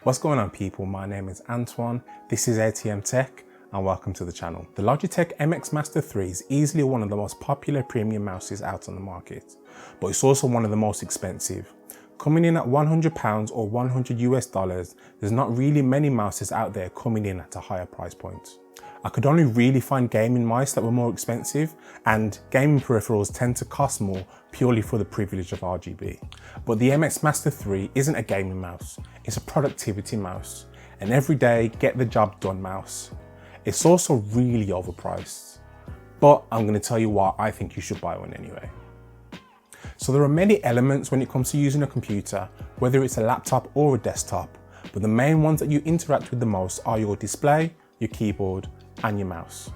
What's going on, people? My name is Antoine, this is ATM Tech, and welcome to the channel. The Logitech MX Master 3 is easily one of the most popular premium mouses out on the market, but it's also one of the most expensive. Coming in at £100 or $100 US, there's not really many mouses out there coming in at a higher price point. I could only really find gaming mice that were more expensive, and gaming peripherals tend to cost more purely for the privilege of RGB. But the MX Master 3 isn't a gaming mouse, it's a productivity mouse, an everyday get the job done mouse. It's also really overpriced, but I'm going to tell you why I think you should buy one anyway. So there are many elements when it comes to using a computer, whether it's a laptop or a desktop, but the main ones that you interact with the most are your display, your keyboard, and your mouse.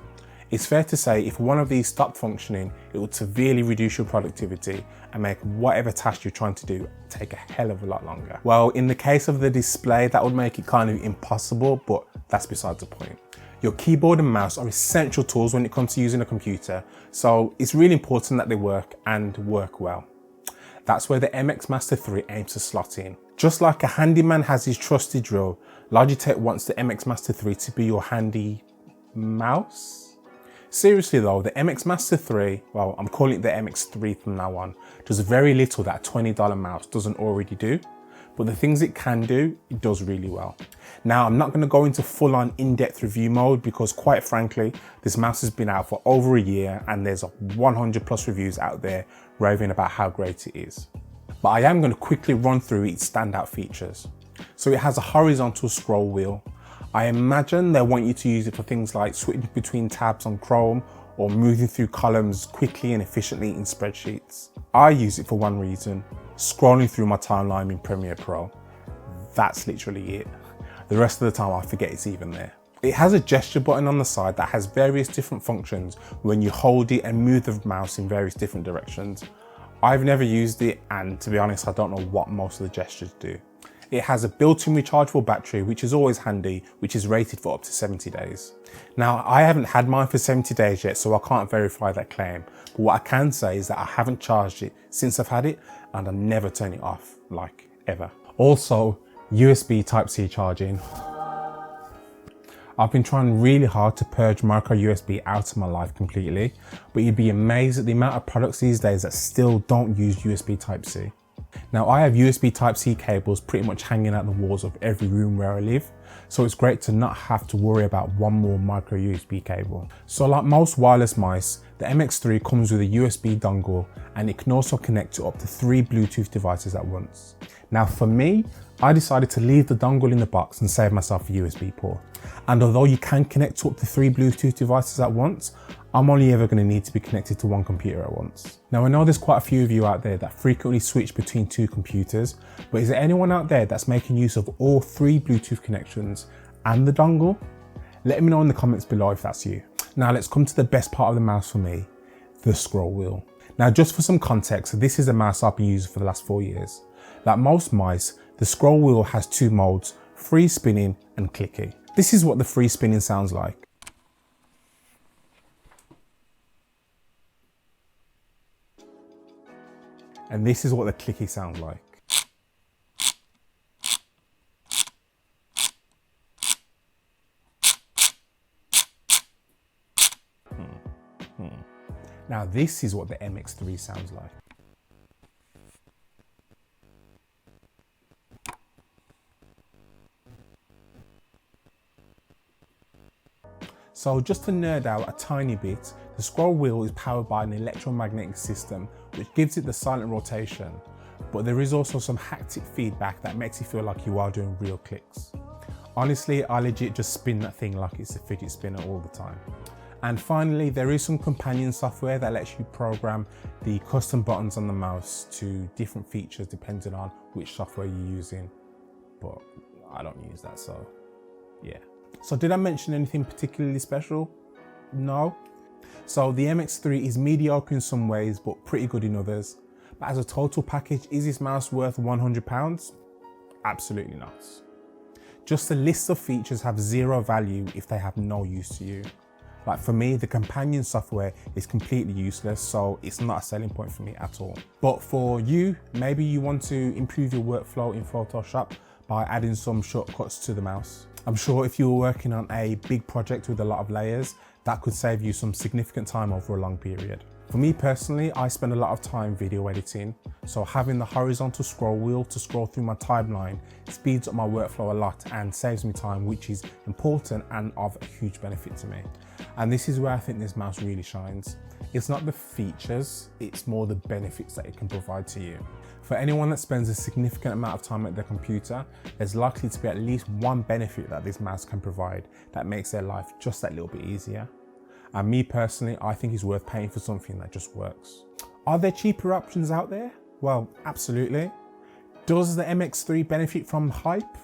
It's fair to say if one of these stopped functioning, it would severely reduce your productivity and make whatever task you're trying to do take a hell of a lot longer. Well, in the case of the display, that would make it kind of impossible, but that's besides the point. Your keyboard and mouse are essential tools when it comes to using a computer, so it's really important that they work and work well. That's where the MX Master 3 aims to slot in. Just like a handyman has his trusty drill, Logitech wants the MX Master 3 to be your handy mouse? Seriously though, the MX Master 3, well, I'm calling it the MX3 from now on, does very little that a $20 mouse doesn't already do, but the things it can do, it does really well. Now, I'm not going to go into full-on in-depth review mode because quite frankly, this mouse has been out for over a year and there's 100 plus reviews out there raving about how great it is. But I am going to quickly run through its standout features. So it has a horizontal scroll wheel. I imagine they want you to use it for things like switching between tabs on Chrome or moving through columns quickly and efficiently in spreadsheets. I use it for one reason, scrolling through my timeline in Premiere Pro. That's literally it. The rest of the time I forget it's even there. It has a gesture button on the side that has various different functions when you hold it and move the mouse in various different directions. I've never used it, and to be honest, I don't know what most of the gestures do. It has a built-in rechargeable battery, which is always handy, which is rated for up to 70 days. Now, I haven't had mine for 70 days yet, so I can't verify that claim. But what I can say is that I haven't charged it since I've had it, and I've never turned it off, like ever. Also, USB Type-C charging. I've been trying really hard to purge micro USB out of my life completely, but you'd be amazed at the amount of products these days that still don't use USB Type-C. Now, I have USB Type-C cables pretty much hanging out the walls of every room where I live, so it's great to not have to worry about one more micro USB cable. So like most wireless mice, the MX3 comes with a USB dongle, and it can also connect to up to 3 Bluetooth devices at once. Now for me, I decided to leave the dongle in the box and save myself a USB port. And although you can connect to up to 3 Bluetooth devices at once, I'm only ever going to need to be connected to one computer at once. Now I know there's quite a few of you out there that frequently switch between 2 computers, but is there anyone out there that's making use of all 3 Bluetooth connections and the dongle? Let me know in the comments below if that's you. Now let's come to the best part of the mouse for me, the scroll wheel. Now just for some context, this is a mouse I've been using for the last 4 years. Like most mice, the scroll wheel has 2 modes, free spinning and clicky. This is what the free spinning sounds like. And this is what the clicky sounds like. Now this is what the MX3 sounds like. So just to nerd out a tiny bit, the scroll wheel is powered by an electromagnetic system which gives it the silent rotation, but there is also some haptic feedback that makes it feel like you are doing real clicks. Honestly, I legit just spin that thing like it's a fidget spinner all the time. And finally, there is some companion software that lets you program the custom buttons on the mouse to different features depending on which software you're using, but I don't use that, so yeah. So did I mention anything particularly special? No. So the MX3 is mediocre in some ways, but pretty good in others. But as a total package, is this mouse worth £100? Absolutely not. Just the list of features have zero value if they have no use to you. Like for me, the companion software is completely useless, so it's not a selling point for me at all. But for you, maybe you want to improve your workflow in Photoshop by adding some shortcuts to the mouse. I'm sure if you were working on a big project with a lot of layers, that could save you some significant time over a long period. For me personally, I spend a lot of time video editing, so having the horizontal scroll wheel to scroll through my timeline speeds up my workflow a lot and saves me time, which is important and of a huge benefit to me. And this is where I think this mouse really shines. It's not the features, it's more the benefits that it can provide to you. For anyone that spends a significant amount of time at their computer, there's likely to be at least one benefit that this mouse can provide that makes their life just that little bit easier. And me personally, I think it's worth paying for something that just works. Are there cheaper options out there? Well, absolutely. Does the MX3 benefit from hype?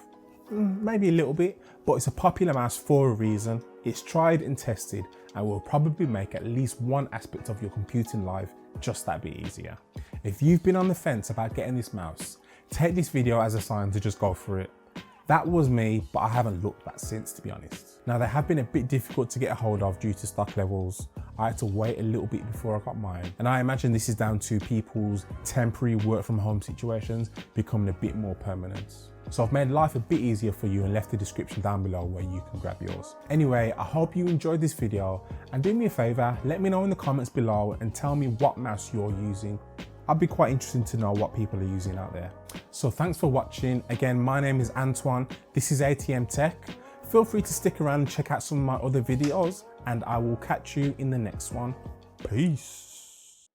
Maybe a little bit, but it's a popular mouse for a reason. It's tried and tested and will probably make at least one aspect of your computing life just that bit easier. If you've been on the fence about getting this mouse, take this video as a sign to just go for it. That was me, but I haven't looked back since, to be honest. Now, they have been a bit difficult to get a hold of due to stock levels. I had to wait a little bit before I got mine. And I imagine this is down to people's temporary work from home situations becoming a bit more permanent. So I've made life a bit easier for you and left the description down below where you can grab yours. Anyway, I hope you enjoyed this video, and do me a favor, let me know in the comments below and tell me what mouse you're using. I'd be quite interested to know what people are using out there. So thanks for watching. Again, my name is Antoine. This is ATM Tech. Feel free to stick around and check out some of my other videos, and I will catch you in the next one. Peace.